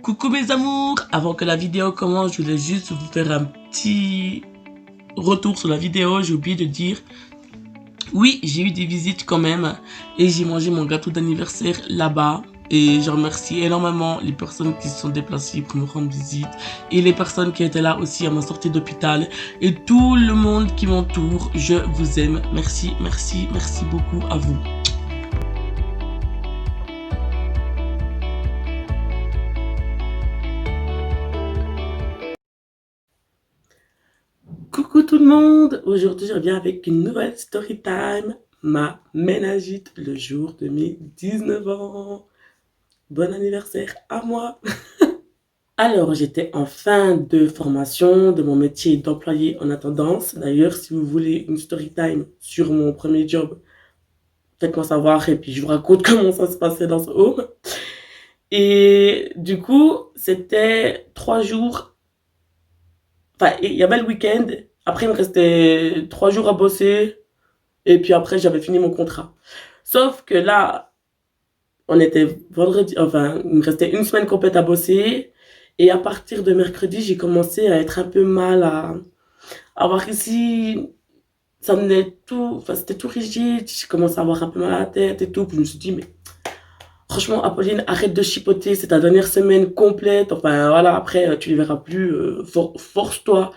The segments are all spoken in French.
Coucou mes amours, avant que la vidéo commence, je voulais juste vous faire un petit retour sur la vidéo. J'ai oublié de dire, oui, j'ai eu des visites quand même et j'ai mangé mon gâteau d'anniversaire là-bas. Et je remercie énormément les personnes qui se sont déplacées pour me rendre visite et les personnes qui étaient là aussi à ma sortie d'hôpital et tout le monde qui m'entoure. Je vous aime. Merci, merci, merci beaucoup à vous. Coucou tout le monde, aujourd'hui je reviens avec une nouvelle story time, ma ménagite le jour de mes 19 ans. Bon anniversaire à moi. Alors j'étais en fin de formation de mon métier d'employé en attendance. D'ailleurs si vous voulez une story time sur mon premier job, faites-moi savoir et puis je vous raconte comment ça se passait dans ce home. Et du coup c'était 3 jours, enfin il y avait le week-end, après il me restait 3 jours à bosser. Et puis après, j'avais fini mon contrat. Sauf que là, on était vendredi, enfin, il me restait une semaine complète à bosser. Et à partir de mercredi, j'ai commencé à être un peu mal, à avoir ici, ça me venait tout, enfin, c'était tout rigide. J'ai commencé à avoir un peu mal à la tête et tout. Puis je me suis dit, mais franchement, Apolline, arrête de chipoter, c'est ta dernière semaine complète. Enfin, voilà, après, tu les verras plus, force-toi.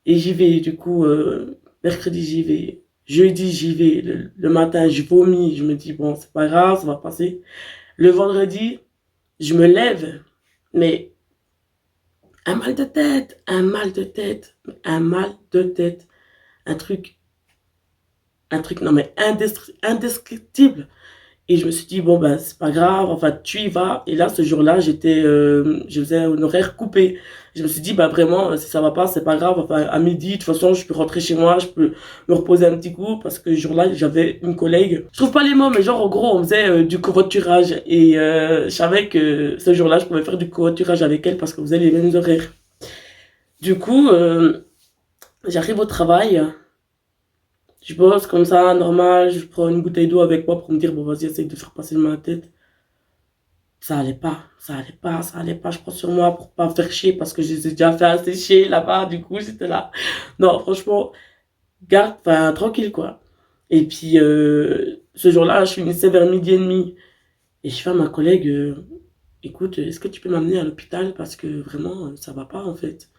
Et j'y vais, du coup, mercredi, j'y vais. Jeudi, j'y vais. Le matin, je vomis. Je me dis, bon, c'est pas grave, ça va passer. Le vendredi, je me lève. Mais un mal de tête, un mal de tête, un mal de tête. Un truc, non mais indescriptible. Et je me suis dit, bon, ben, c'est pas grave, enfin, tu y vas. Et là, ce jour-là, je faisais un horaire coupé. Je me suis dit, bah, vraiment, si ça va pas, c'est pas grave. Enfin, à midi, de toute façon, je peux rentrer chez moi, je peux me reposer un petit coup, parce que ce jour-là, j'avais une collègue. Je trouve pas les mots, mais genre, en gros, on faisait du covoiturage. Et je savais que ce jour-là, je pouvais faire du covoiturage avec elle, parce qu'on faisait les mêmes horaires. Du coup, j'arrive au travail. Je bosse comme ça, normal, je prends une bouteille d'eau avec moi pour me dire, bon, vas-y, essaye de faire passer ma tête. Ça allait pas, ça allait pas, ça allait pas. Je prends sur moi pour pas faire chier parce que je les ai déjà fait assez chier là-bas. Du coup, j'étais là. Non, franchement, garde, enfin, tranquille quoi. Et puis, ce jour-là, je finissais vers midi et demi. Et je fais à ma collègue, écoute, est-ce que tu peux m'amener à l'hôpital parce que vraiment, ça va pas en fait.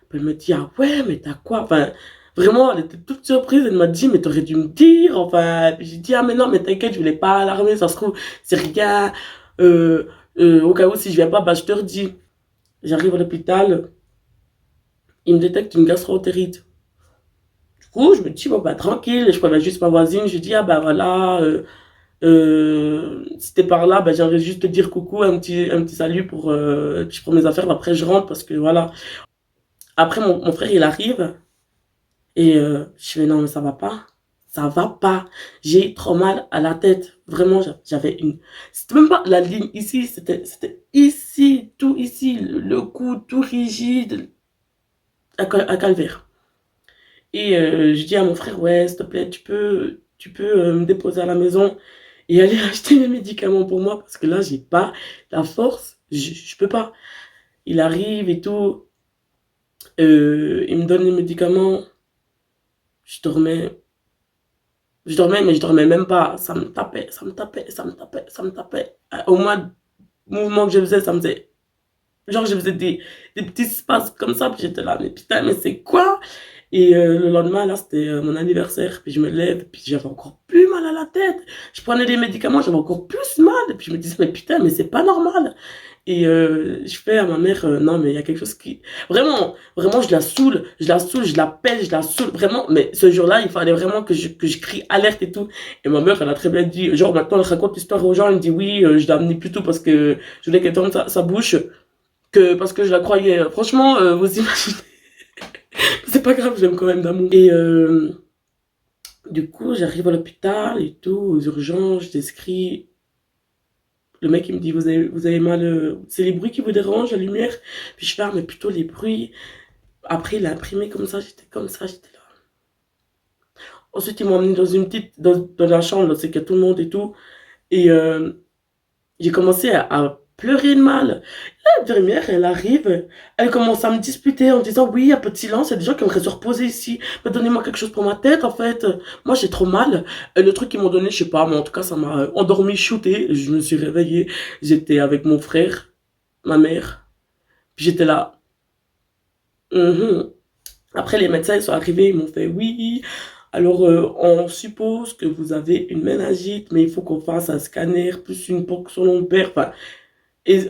Puis elle me dit, ah ouais, mais t'as quoi? Enfin, vraiment, elle était toute surprise. Elle m'a dit, mais t'aurais dû me dire. Enfin, puis j'ai dit, ah mais non, mais t'inquiète, je voulais pas alarmer. Ça se trouve, c'est rien. Euh, au cas où, si je viens pas, bah, je te redis. J'arrive à l'hôpital, il me détecte une gastro-entérite. Du coup, je me dis, bon, bah, tranquille, je préviens juste ma voisine. Je dis, ah bah voilà, si t'es par là, bah, j'aimerais juste te dire coucou, un petit salut pour. Puis je prends mes affaires, après je rentre parce que voilà. Après, mon frère, il arrive. Et je fais non, mais ça va pas. Ça va pas. J'ai trop mal à la tête. Vraiment, j'avais une. C'était même pas la ligne ici, c'était ici, tout ici, le cou tout rigide, à calvaire. Et je dis à mon frère, ouais, s'il te plaît, tu peux me déposer à la maison et aller acheter mes médicaments pour moi parce que là, j'ai pas la force. Je peux pas. Il arrive et tout. Il me donne les médicaments. Je dormais. Je dormais, mais je dormais même pas. Ça me tapait, ça me tapait, ça me tapait, ça me tapait. Au moins, mouvement que je faisais, ça me faisait. Genre, je faisais des petits spasmes comme ça, puis j'étais là, mais putain, mais c'est quoi? Et le lendemain, là, c'était mon anniversaire, puis je me lève, puis j'avais encore plus mal à la tête. Je prenais des médicaments, j'avais encore plus mal, puis je me disais, mais putain, mais c'est pas normal. Et je fais à ma mère, non, mais il y a quelque chose qui. Vraiment, vraiment, je la saoule, je la saoule, je la pèle, je la saoule, vraiment. Mais ce jour-là, il fallait vraiment que je crie alerte et tout. Et ma mère, elle a très bien dit, genre, maintenant, elle raconte l'histoire aux gens, elle me dit, oui, je l'ai amenée plus tôt parce que je voulais qu'elle tourne sa bouche, que parce que je la croyais. Franchement, vous imaginez. C'est pas grave, j'aime quand même d'amour. Et du coup, j'arrive à l'hôpital et tout, aux urgences, je t'inscris. Le mec, il me dit, vous avez mal. C'est les bruits qui vous dérangent, la lumière. Puis je fais, ah, mais plutôt les bruits. Après, il a imprimé comme ça, j'étais là. Ensuite, ils m'ont emmené dans une petite. Dans la chambre, c'est qu'il y a tout le monde et tout. Et j'ai commencé à pleurer de mal. L'infirmière, elle arrive, elle commence à me disputer en disant oui, un peu de silence, il y a des gens qui aimeraient se reposer ici. Mais donnez-moi quelque chose pour ma tête, en fait. Moi, j'ai trop mal. Et le truc qu'ils m'ont donné, je sais pas, mais en tout cas, ça m'a endormi, shooté. Je me suis réveillée. J'étais avec mon frère, ma mère. Puis j'étais là. Mhm. Après, les médecins, ils sont arrivés, ils m'ont fait oui. Alors, on suppose que vous avez une méningite, mais il faut qu'on fasse un scanner plus une ponction lombaire. Enfin, et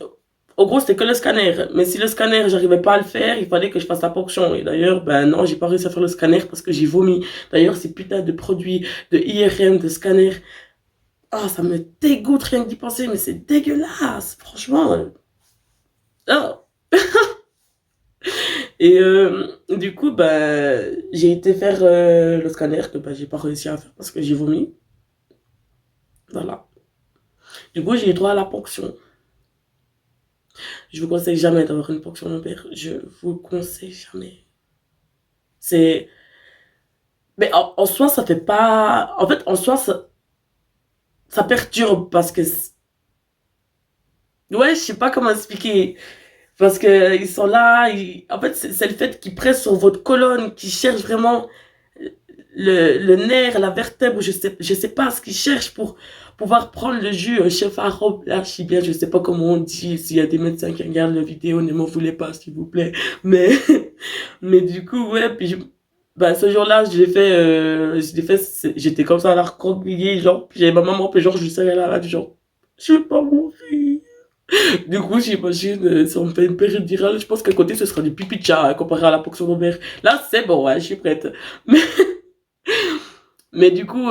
en gros, c'était que le scanner. Mais si le scanner, j'arrivais pas à le faire, il fallait que je fasse la ponction. Et d'ailleurs, ben non, j'ai pas réussi à faire le scanner parce que j'ai vomi. D'ailleurs, ces putains de produits de IRM, de scanner, ah, ça me dégoûte rien que d'y penser, mais c'est dégueulasse, franchement. Ah. Et du coup, ben, j'ai été faire le scanner que ben, j'ai pas réussi à faire parce que j'ai vomi. Voilà. Du coup, j'ai eu droit à la ponction. Je vous conseille jamais d'avoir une ponction lombaire. Je vous conseille jamais. C'est Mais en soi, ça fait pas. En fait, en soi, ça perturbe parce que. Ouais, je sais pas comment expliquer. Parce que ils sont là. En fait, c'est le fait qu'ils pressent sur votre colonne, qu'ils cherchent vraiment le nerf, la vertèbre, je sais pas ce qu'ils cherchent pour pouvoir prendre le jus chef arabe. Là, je sais bien, je sais pas comment on dit. S'il y a des médecins qui regardent la vidéo, ne m'en voulez pas, s'il vous plaît. Mais, mais du coup, ouais, puis bah, ce jour-là, j'étais comme ça à la recroquevillée, genre, puis j'avais ma maman, puis genre, je lui serrais la main, genre, je vais pas mourir. Du coup, j'imagine, si on me fait une péridurale, je pense qu'à côté, ce sera du pipi de chat, comparé à la ponction lombaire. Là, c'est bon, ouais, je suis prête. Mais, mais du coup,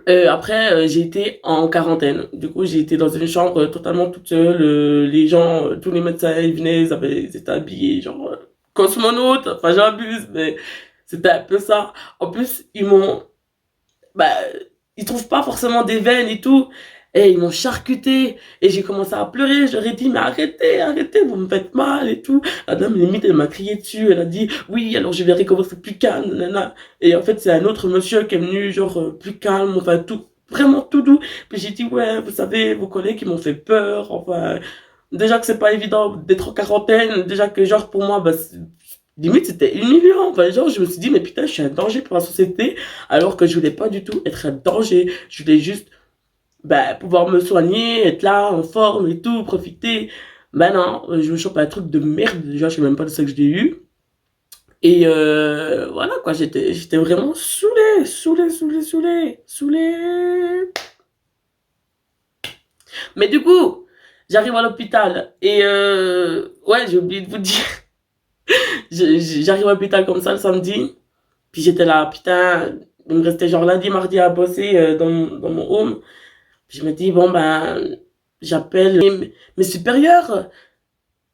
après, j'ai été en quarantaine. Du coup, j'ai été dans une chambre totalement toute seule. Les gens, tous les médecins, ils venaient, ils étaient habillés, genre, cosmonautes. Enfin, j'abuse, mais c'était un peu ça. En plus, bah, ils trouvent pas forcément des veines et tout. Et ils m'ont charcuté. Et j'ai commencé à pleurer. Je leur ai dit, mais arrêtez, arrêtez, vous me faites mal et tout. La dame, limite, elle m'a crié dessus. Elle a dit, oui, alors je verrai comment c'est plus calme. Nanana. Et en fait, c'est un autre monsieur qui est venu, genre, plus calme, enfin, tout, vraiment tout doux. Puis j'ai dit, ouais, vous savez, vos collègues, ils m'ont fait peur. Enfin, déjà que c'est pas évident d'être en quarantaine. Déjà que, genre, pour moi, bah, limite, c'était humiliant. Enfin, genre, je me suis dit, mais putain, je suis un danger pour la société, alors que je voulais pas du tout être un danger. Je voulais juste, bah, pouvoir me soigner, être là, en forme et tout, profiter. Ben non, je me chope un truc de merde. Déjà, je sais même pas de ça que je l'ai eu. Et voilà, quoi, j'étais vraiment saoulé, saoulé, saoulé, saoulé, saoulé. Mais du coup, j'arrive à l'hôpital et ouais, j'ai oublié de vous dire. J'arrive à l'hôpital comme ça le samedi. Puis j'étais là, putain, il me restait genre lundi, mardi à bosser dans mon home. Puis je me dis, bon, ben, j'appelle mes supérieurs.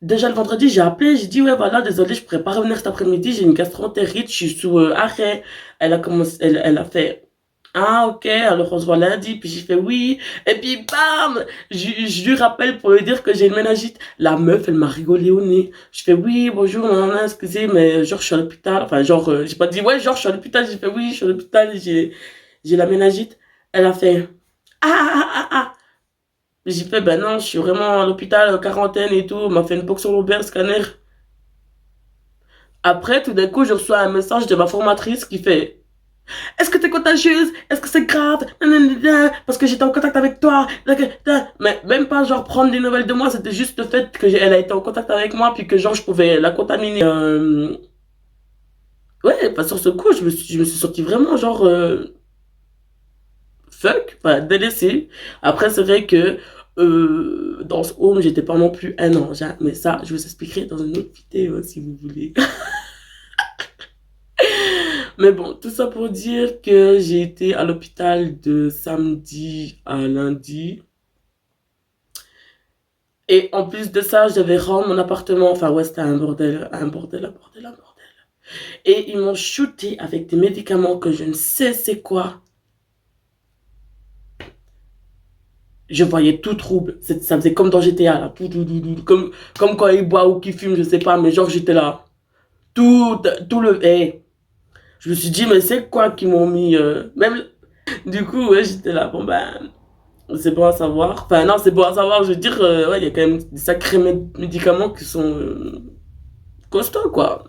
Déjà le vendredi, j'ai appelé, j'ai dit, ouais, voilà, désolé, je pourrais pas revenir cet après-midi, j'ai une gastroentérite, je suis sous arrêt. Elle a fait, ah, ok, alors on se voit lundi. Puis j'ai fait oui. Et puis bam, je lui rappelle pour lui dire que j'ai une méningite. La meuf, elle m'a rigolé au nez. Je fais oui, bonjour, non, excusez, mais genre je suis à l'hôpital. Enfin, genre, j'ai pas dit ouais, genre je suis à l'hôpital. J'ai fait oui, je suis à l'hôpital, j'ai la méningite. Elle a fait ah, ah, ah, ah. J'ai fait ben non, je suis vraiment à l'hôpital, quarantaine et tout. On m'a fait une ponction lombaire, scanner. Après, tout d'un coup, je reçois un message de ma formatrice qui fait est-ce que t'es contagieuse? Est-ce que c'est grave? Nanana, parce que j'étais en contact avec toi. Mais même pas genre prendre des nouvelles de moi, c'était juste le fait que elle a été en contact avec moi puis que genre je pouvais la contaminer. Ouais, pas sur ce coup, je me suis senti vraiment genre fuck, enfin délaissé. Après c'est vrai que dans ce home j'étais pas non plus un ange, hein, mais ça je vous expliquerai dans une autre vidéo si vous voulez. Mais bon, tout ça pour dire que j'ai été à l'hôpital de samedi à lundi. Et en plus de ça, je devais rendre mon appartement. Enfin, ouais, c'était un bordel, un bordel, un bordel, un bordel. Et ils m'ont shooté avec des médicaments que je ne sais c'est quoi. Je voyais tout trouble. Ça faisait comme dans GTA, là. Comme quand ils boivent ou qu'ils fument, je sais pas. Mais genre, j'étais là. Tout le... Hey. Je me suis dit, mais c'est quoi qu'ils m'ont mis même... Du coup, ouais, j'étais là. Bon, ben... C'est bon à savoir. Enfin, non, c'est bon à savoir. Je veux dire, ouais, il y a quand même des sacrés médicaments qui sont costauds, quoi.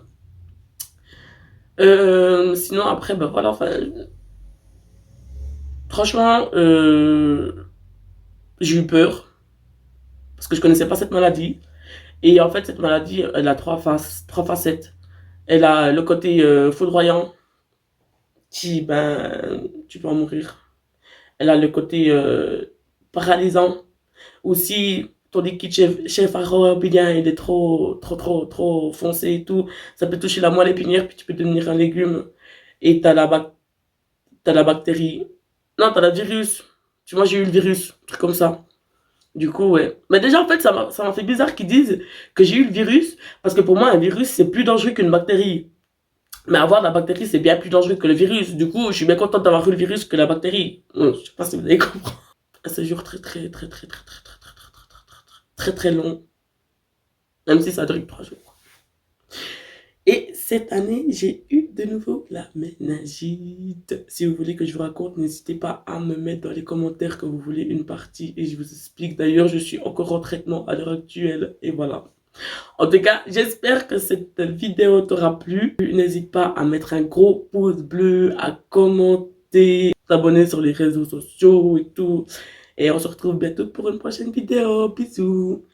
Sinon, après, ben voilà, enfin, franchement, j'ai eu peur parce que je connaissais pas cette maladie. Et en fait, cette maladie, elle a trois faces, trois facettes. Elle a le côté foudroyant, qui, ben, tu peux en mourir. Elle a le côté paralysant. Aussi, ton liquide céphalorhabdien, il est trop foncé et tout. Ça peut toucher la moelle épinière, puis tu peux devenir un légume. Et t'as la bactérie. Non, t'as la virus. Tu vois, j'ai eu le virus, un truc comme ça. Du coup, ouais. Mais déjà, en fait, ça m'a fait bizarre qu'ils disent que j'ai eu le virus, parce que pour moi, un virus, c'est plus dangereux qu'une bactérie. Mais avoir la bactérie, c'est bien plus dangereux que le virus. Du coup, je suis bien contente d'avoir eu le virus que la bactérie. Je sais pas si vous allez comprendre. Un séjour très long, même si ça dure que 3 jours. Et cette année, j'ai eu de nouveau la méningite. Si vous voulez que je vous raconte, n'hésitez pas à me mettre dans les commentaires que vous voulez une partie et je vous explique. D'ailleurs, je suis encore en traitement à l'heure actuelle et voilà. En tout cas, j'espère que cette vidéo t'aura plu. N'hésite pas à mettre un gros pouce bleu, à commenter, t'abonner sur les réseaux sociaux et tout. Et on se retrouve bientôt pour une prochaine vidéo. Bisous.